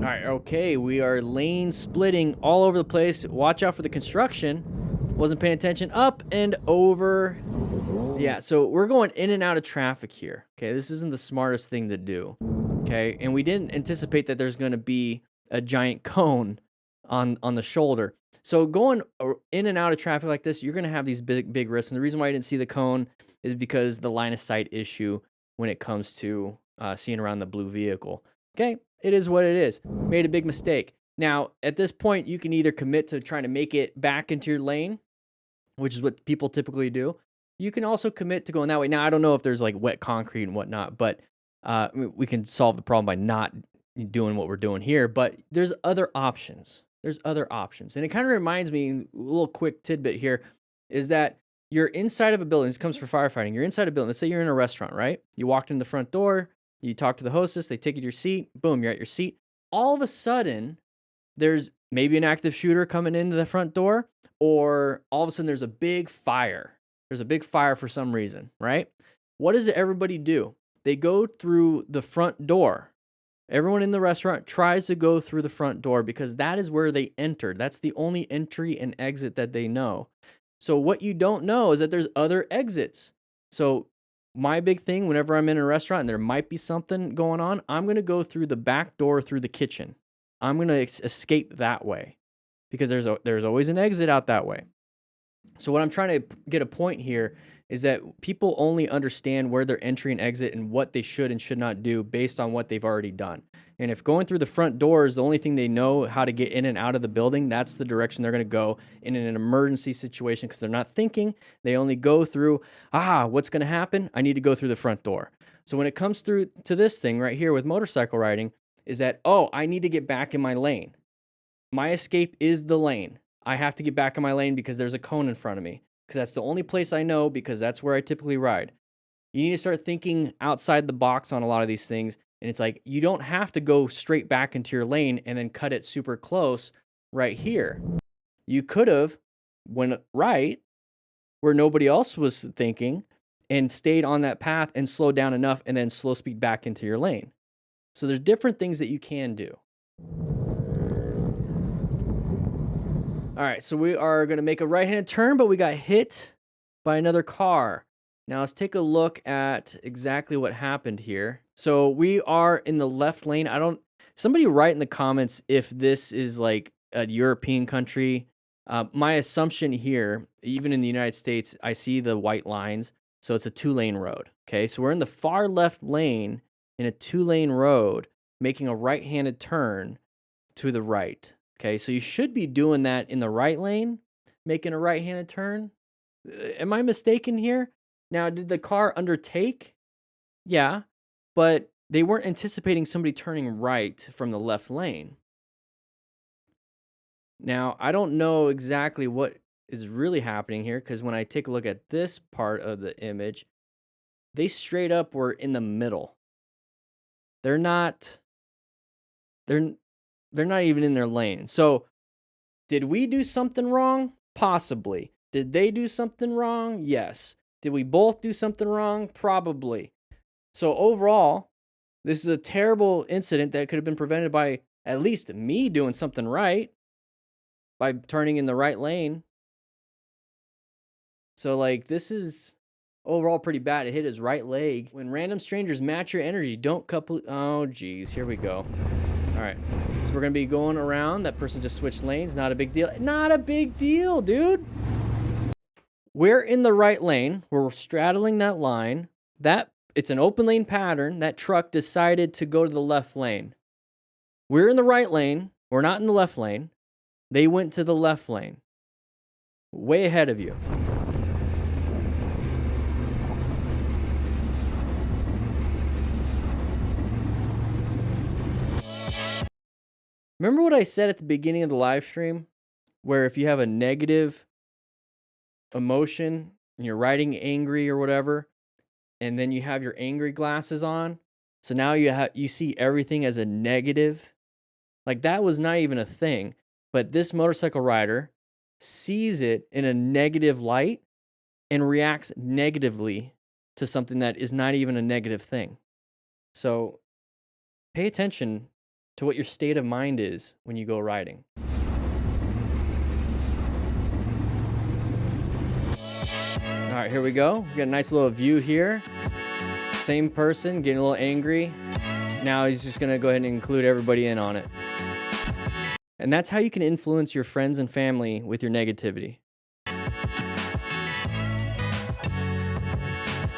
All right, okay, we are lane splitting all over the place. Watch out for the construction. Wasn't paying attention. Up and over. Yeah, so we're going in and out of traffic here. Okay, this isn't the smartest thing to do. Okay, and we didn't anticipate that there's going to be a giant cone on the shoulder. So going in and out of traffic like this, you're going to have these big risks. And the reason why I didn't see the cone is because the line of sight issue when it comes to seeing around the blue vehicle. Okay, it is what it is. Made a big mistake. Now, at this point, you can either commit to trying to make it back into your lane, which is what people typically do. You can also commit to going that way. Now, I don't know if there's like wet concrete and whatnot, but we can solve the problem by not doing what we're doing here. But there's other options. There's other options. And it kind of reminds me, a little quick tidbit here, is that you're inside of a building. This comes for firefighting. You're inside a building. Let's say you're in a restaurant, right? You walked in the front door, you talk to the hostess, they take you to your seat, boom, you're at your seat. All of a sudden, there's maybe an active shooter coming into the front door, or all of a sudden there's a big fire. There's a big fire for some reason, right? What does everybody do? They go through the front door. Everyone in the restaurant tries to go through the front door because that is where they entered. That's the only entry and exit that they know. So what you don't know is that there's other exits. So my big thing whenever I'm in a restaurant and there might be something going on, I'm going to go through the back door through the kitchen. I'm going to escape that way because there's always an exit out that way. So what I'm trying to get a point here is that people only understand where their entry and exit and what they should and should not do based on what they've already done. And if going through the front door is the only thing they know how to get in and out of the building, that's the direction they're going to go in an emergency situation because they're not thinking. They only go through, what's going to happen? I need to go through the front door. So when it comes through to this thing right here with motorcycle riding is that, I need to get back in my lane. My escape is the lane. I have to get back in my lane because there's a cone in front of me. Because that's the only place I know because that's where I typically ride. You need to start thinking outside the box on a lot of these things. And it's like, you don't have to go straight back into your lane and then cut it super close right here. You could have went right where nobody else was thinking and stayed on that path and slowed down enough and then slow speed back into your lane. So there's different things that you can do. All right, so we are going to make a right-handed turn, but we got hit by another car. Now let's take a look at exactly what happened here. So we are in the left lane. Somebody write in the comments if this is like a European country. My assumption here, even in the United States, I see the white lines. So it's a 2-lane road. Okay, so we're in the far left lane in a 2-lane road, making a right-handed turn to the right. Okay, so you should be doing that in the right lane, making a right-handed turn. Am I mistaken here? Now, did the car undertake? Yeah, but they weren't anticipating somebody turning right from the left lane. Now, I don't know exactly what is really happening here because when I take a look at this part of the image, they straight up were in the middle. They're not even in their lane. So, did we do something wrong? Possibly. Did they do something wrong? Yes. Did we both do something wrong? Probably. So overall, this is a terrible incident that could have been prevented by at least me doing something right by turning in the right lane. So this is overall pretty bad. It hit his right leg. When random strangers match your energy, don't couple. Oh, geez. Here we go. All right. So we're going to be going around. That person just switched lanes. Not a big deal. Not a big deal, dude. We're in the right lane. We're straddling that line. It's an open lane pattern. That truck decided to go to the left lane. We're in the right lane. We're not in the left lane. They went to the left lane. Way ahead of you. Remember what I said at the beginning of the live stream? Where if you have a negative emotion and you're riding angry or whatever, and then you have your angry glasses on, so now you see everything as a negative. Like that was not even a thing, but this motorcycle rider sees it in a negative light and reacts negatively to something that is not even a negative thing. So pay attention to what your state of mind is when you go riding. All right, here we go. We got a nice little view here. Same person getting a little angry. Now he's just gonna go ahead and include everybody in on it. And that's how you can influence your friends and family with your negativity.